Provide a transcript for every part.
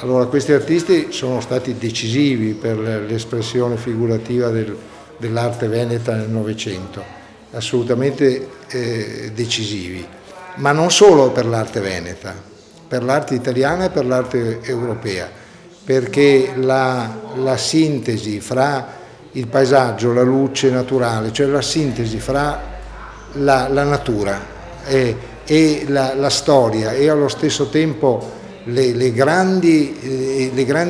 Allora, questi artisti sono stati decisivi per l'espressione figurativa dell'arte veneta nel Novecento, assolutamente decisivi, ma non solo per l'arte veneta, per l'arte italiana e per l'arte europea, perché la sintesi fra il paesaggio, la luce naturale, cioè la sintesi fra la natura e la storia e allo stesso tempo le grandi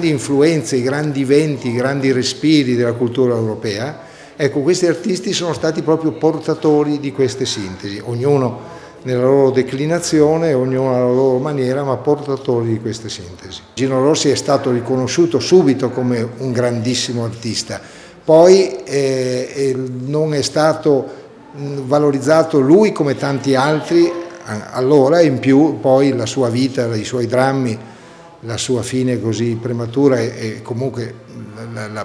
influenze, i grandi venti, i grandi respiri della cultura europea. Ecco, questi artisti sono stati proprio portatori di queste sintesi, ognuno nella loro declinazione, ognuno alla loro maniera, ma portatori di queste sintesi. Gino Rossi è stato riconosciuto subito come un grandissimo artista, poi non è stato valorizzato lui come tanti altri allora, in più poi la sua vita, i suoi drammi, la sua fine così prematura e comunque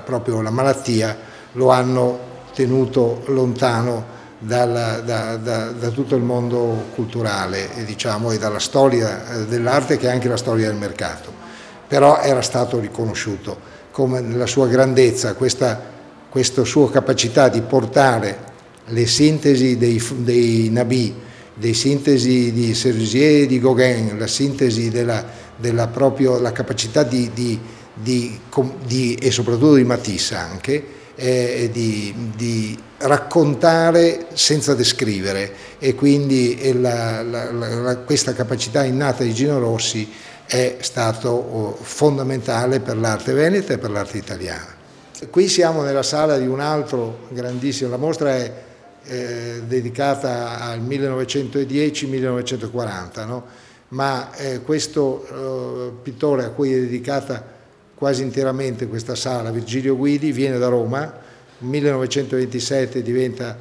proprio la malattia lo hanno tenuto lontano da tutto il mondo culturale, diciamo, e dalla storia dell'arte, che è anche la storia del mercato. Però era stato riconosciuto come nella sua grandezza, questa sua capacità di portare le sintesi dei Nabi, dei sintesi di Serusier e di Gauguin, la sintesi proprio la capacità e soprattutto di Matisse anche, di raccontare senza descrivere, e quindi questa capacità innata di Gino Rossi è stato fondamentale per l'arte veneta e per l'arte italiana. Qui siamo nella sala di un altro grandissimo, la mostra è dedicata al 1910-1940, no? Ma questo pittore a cui è dedicata quasi interamente questa sala, Virgilio Guidi, viene da Roma, nel 1927 diventa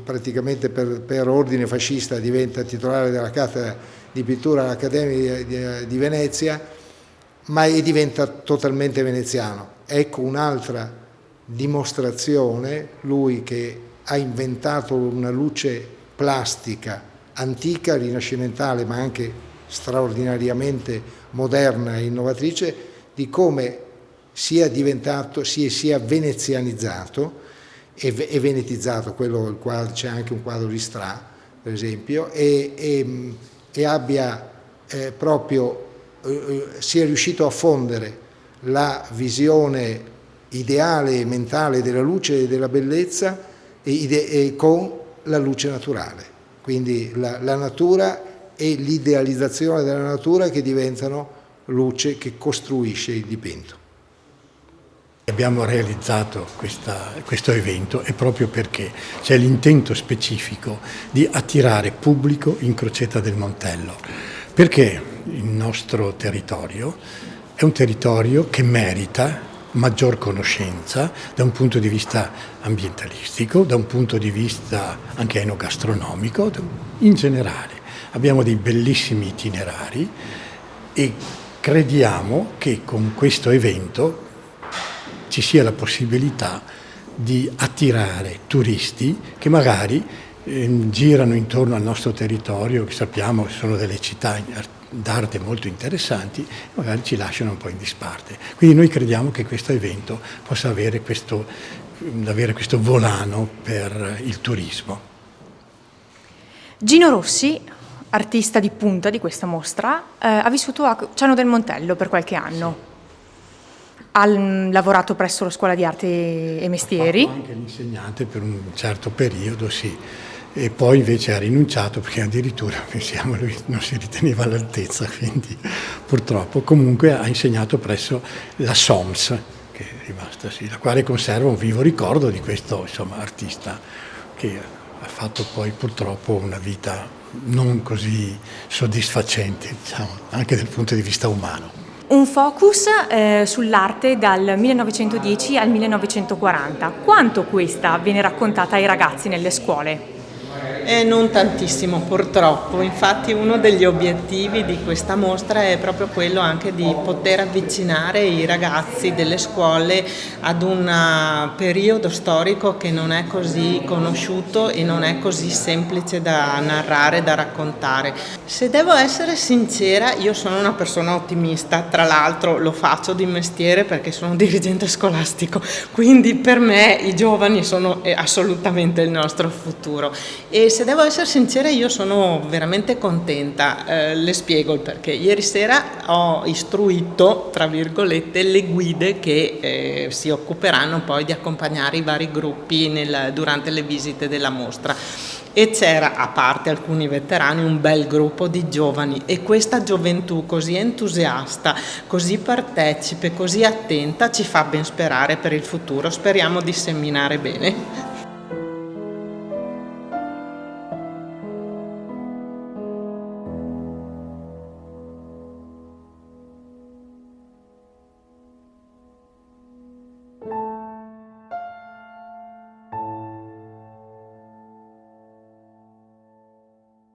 praticamente per ordine fascista diventa titolare della cattedra di pittura all'Accademia di Venezia, ma diventa totalmente veneziano. Ecco un'altra dimostrazione, lui che ha inventato una luce plastica antica, rinascimentale, ma anche straordinariamente moderna e innovatrice, di come sia venezianizzato e venetizzato, c'è anche un quadro di Stra, per esempio, e abbia sia riuscito a fondere la visione ideale e mentale della luce e della bellezza e con la luce naturale, quindi la natura e l'idealizzazione della natura che diventano luce che costruisce il dipinto. Abbiamo realizzato questo evento e proprio perché c'è l'intento specifico di attirare pubblico in Crocetta del Montello, perché il nostro territorio è un territorio che merita maggior conoscenza da un punto di vista ambientalistico, da un punto di vista anche enogastronomico, in generale. Abbiamo dei bellissimi itinerari e crediamo che con questo evento ci sia la possibilità di attirare turisti che magari girano intorno al nostro territorio, che sappiamo sono delle città d'arte molto interessanti, magari ci lasciano un po' in disparte. Quindi noi crediamo che questo evento possa avere questo volano per il turismo. Gino Rossi, artista di punta di questa mostra, ha vissuto a Ciano del Montello per qualche anno. Ha lavorato presso la Scuola di Arte e Mestieri. Ha fatto anche l'insegnante per un certo periodo, sì. E poi invece ha rinunciato perché addirittura, pensiamo, lui non si riteneva all'altezza, quindi purtroppo comunque ha insegnato presso la SOMS, che è rimasta, sì, la quale conserva un vivo ricordo di questo artista che ha fatto poi purtroppo una vita non così soddisfacente, anche dal punto di vista umano. Un focus sull'arte dal 1910 al 1940. Quanto questa viene raccontata ai ragazzi nelle scuole? Non tantissimo purtroppo, infatti uno degli obiettivi di questa mostra è proprio quello anche di poter avvicinare i ragazzi delle scuole ad un periodo storico che non è così conosciuto e non è così semplice da narrare, da raccontare. Se devo essere sincera, io sono una persona ottimista, tra l'altro lo faccio di mestiere perché sono dirigente scolastico, quindi per me i giovani sono assolutamente il nostro futuro. E se devo essere sincera, io sono veramente contenta, le spiego il perché. Ieri sera ho istruito, tra virgolette, le guide che si occuperanno poi di accompagnare i vari gruppi durante le visite della mostra. E c'era, a parte alcuni veterani, un bel gruppo di giovani, e questa gioventù così entusiasta, così partecipe, così attenta ci fa ben sperare per il futuro. Speriamo di seminare bene.